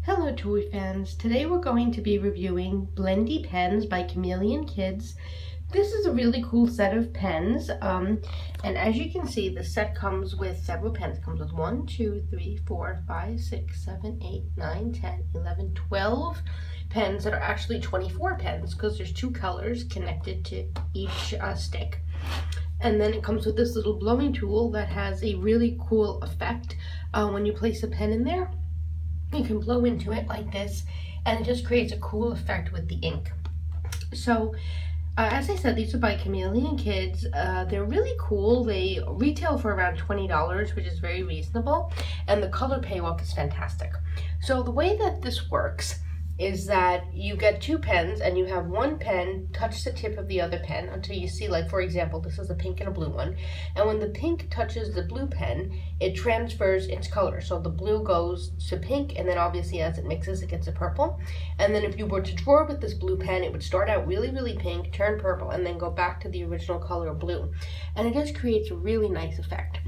Hello toy fans, today we're going to be reviewing Blendy Pens by Chameleon Kidz. This is a really cool set of pens, and as you can see, the set comes with several pens. It comes with 1, 2, 3, 4, 5, 6, 7, 8, 9, 10, 11, 12 pens that are actually 24 pens because there's 2 colors connected to each stick. And then it comes with this little blowing tool that has a really cool effect when you place a pen in there. You can blow into it like this and it just creates a cool effect with the ink. So as I said, these are by Chameleon Kidz. They're really cool. They retail for around $20, which is very reasonable, and the color payoff is fantastic. So the way that this works is that you get 2 pens and you have one pen touch the tip of the other pen until you see, like for example, this is a pink and a blue one, and when the pink touches the blue pen, it transfers its color. So the blue goes to pink, and then obviously as it mixes it gets a purple. And then if you were to draw with this blue pen, it would start out really pink, turn purple, and then go back to the original color blue, and it just creates a really nice effect.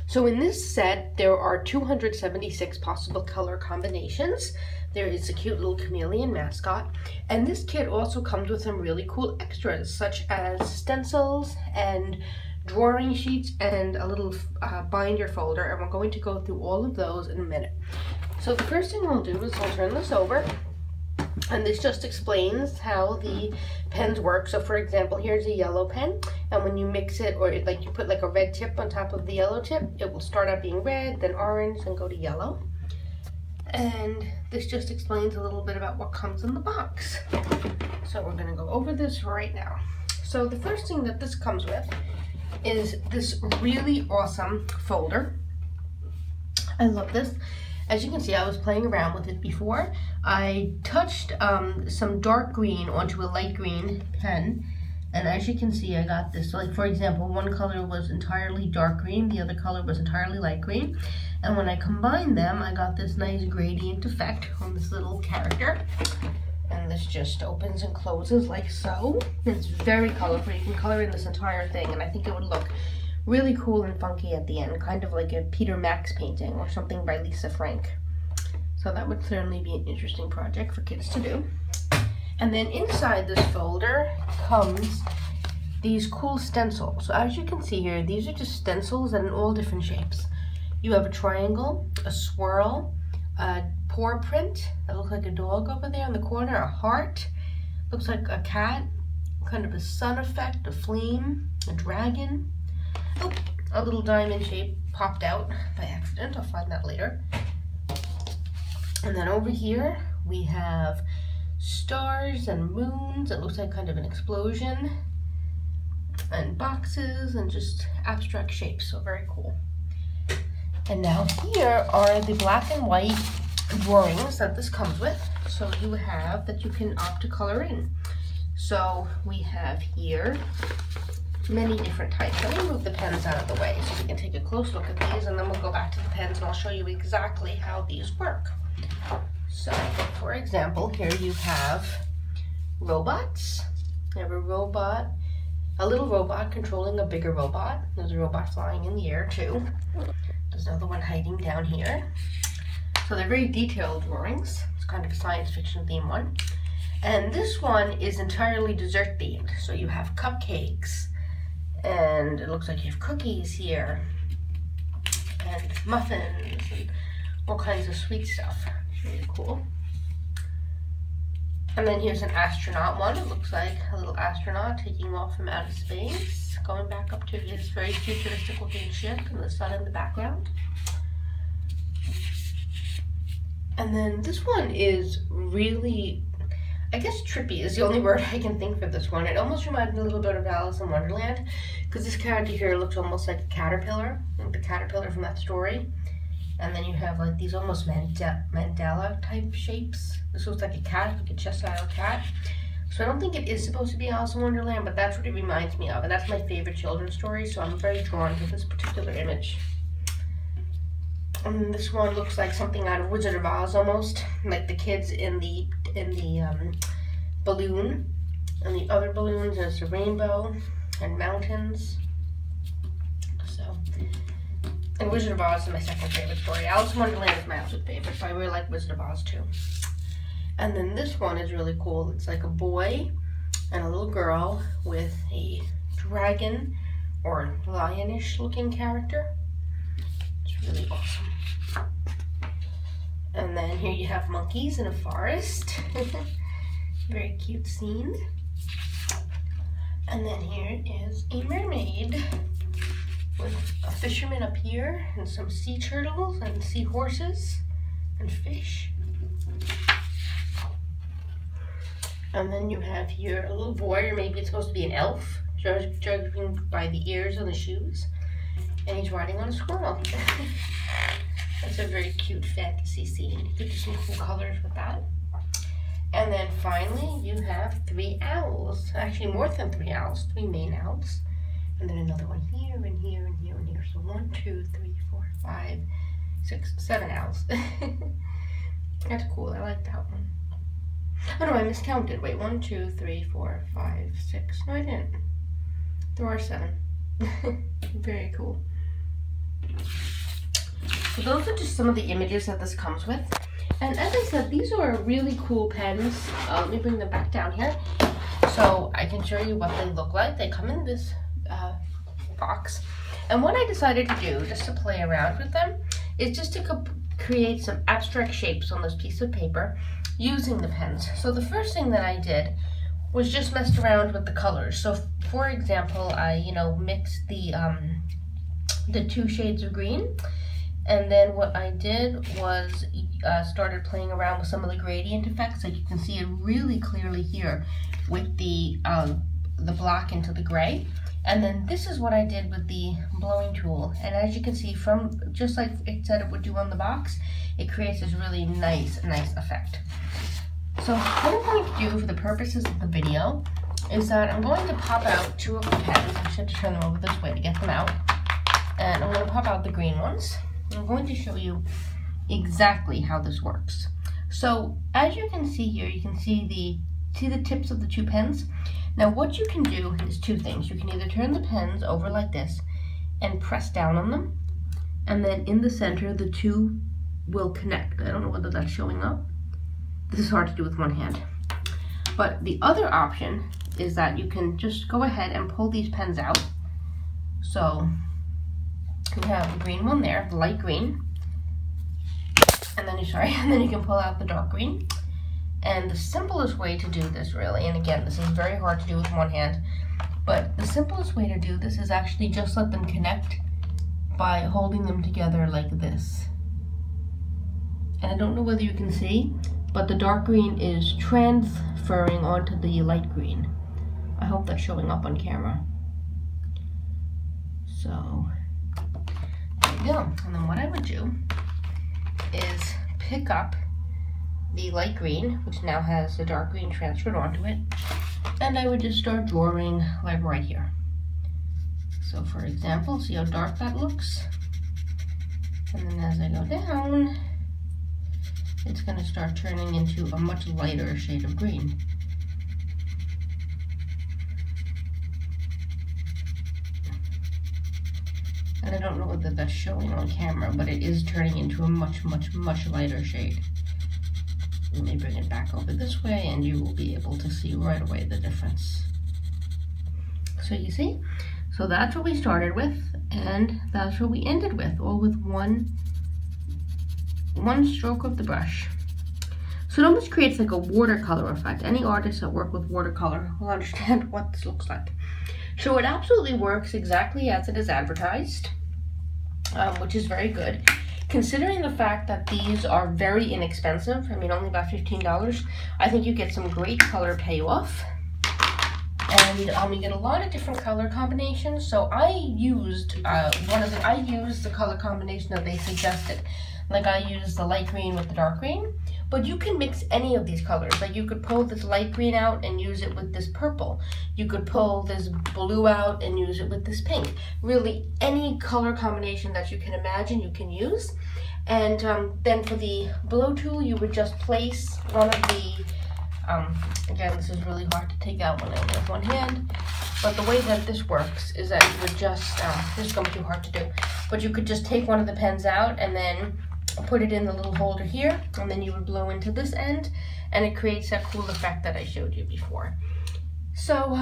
So in this set there are 276 possible color combinations. There is a cute little chameleon mascot, and this kit also comes with some really cool extras such as stencils and drawing sheets and a little binder folder, and we're going to go through all of those in a minute. So the first thing we'll do is I'll turn this over, and this just explains how the pens work. So for example, here's a yellow pen, and when you mix it, or like you put like a red tip on top of the yellow tip, it will start out being red, then orange, then go to yellow. And this just explains a little bit about what comes in the box. So we're going to go over this right now. So the first thing that this comes with is this really awesome folder. I love this. As you can see, I was playing around with it before. I touched some dark green onto a light green pen, and as you can see, I got this. So like for example, one color was entirely dark green, the other color was entirely light green. And when I combined them, I got this nice gradient effect on this little character. And this just opens and closes like so. It's very colorful. You can color in this entire thing, and I think it would look really cool and funky at the end, kind of like a Peter Max painting or something by Lisa Frank. So that would certainly be an interesting project for kids to do. And then inside this folder comes these cool stencils. So as you can see here, these are just stencils and in all different shapes. You have a triangle, a swirl, a paw print that looks like a dog over there in the corner, a heart, looks like a cat, kind of a sun effect, a flame, a dragon. Oh, a little diamond shape popped out by accident. I'll find that later. And then over here we have stars and moons. It looks like kind of an explosion, and boxes and just abstract shapes. So very cool. And now here are the black and white drawings that this comes with. So you have that you can opt to color in. So we have here many different types. Let me move the pens out of the way so we can take a close look at these, and then we'll go back to the pens and I'll show you exactly how these work. So for example, here you have robots. You have a robot, a little robot controlling a bigger robot. There's a robot flying in the air too. There's another one hiding down here. So they're very detailed drawings. It's kind of a science fiction theme one. And this one is entirely dessert themed. So you have cupcakes, and it looks like you have cookies here, and muffins, and all kinds of sweet stuff. It's really cool. And then here's an astronaut one. It looks like a little astronaut taking off from outer space, going back up to his very futuristic looking ship, and the sun in the background. And then this one is really, I guess trippy is the only word I can think for this one. It almost reminds me a little bit of Alice in Wonderland, because this character here looks almost like a caterpillar, like the caterpillar from that story. And then you have like these almost mandala type shapes. This looks like a cat, like a Cheshire cat. So I don't think it is supposed to be Alice in Wonderland, but that's what it reminds me of. And that's my favorite children's story, so I'm very drawn to this particular image. And this one looks like something out of Wizard of Oz almost, like the kids in the balloon. And the other balloons, there's a rainbow and mountains. So And Wizard of Oz is my second favorite story. Alice in Wonderland is my absolute favorite, but I really like Wizard of Oz too. And then this one is really cool. It's like a boy and a little girl with a dragon or lionish looking character. It's really awesome. And then here you have monkeys in a forest. Very cute scene. And then here is a mermaid with a fisherman up here and some sea turtles and seahorses and fish. And then you have here a little boy, or maybe it's supposed to be an elf, judging by the ears and the shoes. And he's riding on a squirrel. That's a very cute fantasy scene. You could do some cool colors with that. And then finally, you have 3 owls. Actually, more than 3 owls, 3 main owls. And then another one here, and here, and here, and here. So 1, 2, 3, 4, 5, 6, 7 owls. That's cool. I like that one. Oh no, I miscounted. Wait, 1, 2, 3, 4, 5, 6. No, I didn't. There are 7. Very cool. So those are just some of the images that this comes with. And as I said, these are really cool pens. Let me bring them back down here so I can show you what they look like. They come in this box. And what I decided to do, just to play around with them, is just to create some abstract shapes on this piece of paper using the pens. So the first thing that I did was just messed around with the colors. So for example, I mixed the 2 shades of green. And then what I did was started playing around with some of the gradient effects. So you can see it really clearly here with the black into the gray. And then this is what I did with the blowing tool. And as you can see, from just like it said it would do on the box, it creates this really nice effect. So what I'm going to do for the purposes of the video is that I'm going to pop out 2 of the pens. I should have to turn them over this way to get them out. And I'm going to pop out the green ones. I'm going to show you exactly how this works. So as you can see here, you can see the tips of the 2 pens. Now what you can do is 2 things. You can either turn the pens over like this and press down on them, and then in the center the 2 will connect. I don't know whether that's showing up. This is hard to do with one hand. But the other option is that you can just go ahead and pull these pens out. So you have the green one there, the light green, and then you can pull out the dark green. And the simplest way to do this, really, and again, this is very hard to do with one hand, but the simplest way to do this is actually just let them connect by holding them together like this. And I don't know whether you can see, but the dark green is transferring onto the light green. I hope that's showing up on camera. So there you go. And then what I would do is pick up the light green, which now has the dark green transferred onto it, and I would just start drawing like right here. So for example, see how dark that looks? And then as I go down, it's going to start turning into a much lighter shade of green. And I don't know whether that's showing on camera, but it is turning into a much lighter shade. Let me bring it back over this way and you will be able to see right away the difference. So you see? So that's what we started with, and that's what we ended with, all with one stroke of the brush. So it almost creates like a watercolor effect. Any artists that work with watercolor will understand what this looks like. So it absolutely works exactly as it is advertised, which is very good. Considering the fact that these are very inexpensive, I mean only about $15, I think you get some great color payoff. And you get a lot of different color combinations. So I used the color combination that they suggested. Like I used the light green with the dark green, but you can mix any of these colors. Like you could pull this light green out and use it with this purple. You could pull this blue out and use it with this pink. Really, any color combination that you can imagine you can use. And then for the blow tool, you would just place one of the, again, this is really hard to take out when I have one hand, but the way that this works is that you would just, this is going to be too hard to do, but you could just take one of the pens out and then put it in the little holder here, and then you would blow into this end, and it creates that cool effect that I showed you before. So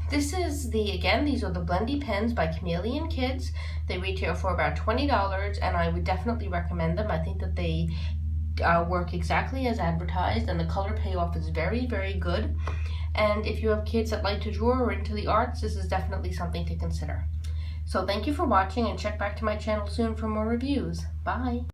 this is these are the Blendy Pens by Chameleon Kidz. They retail for about $20, and I would definitely recommend them. I think that they work exactly as advertised, and the color payoff is very, very good. And if you have kids that like to draw or into the arts, this is definitely something to consider. So thank you for watching, and check back to my channel soon for more reviews. Bye!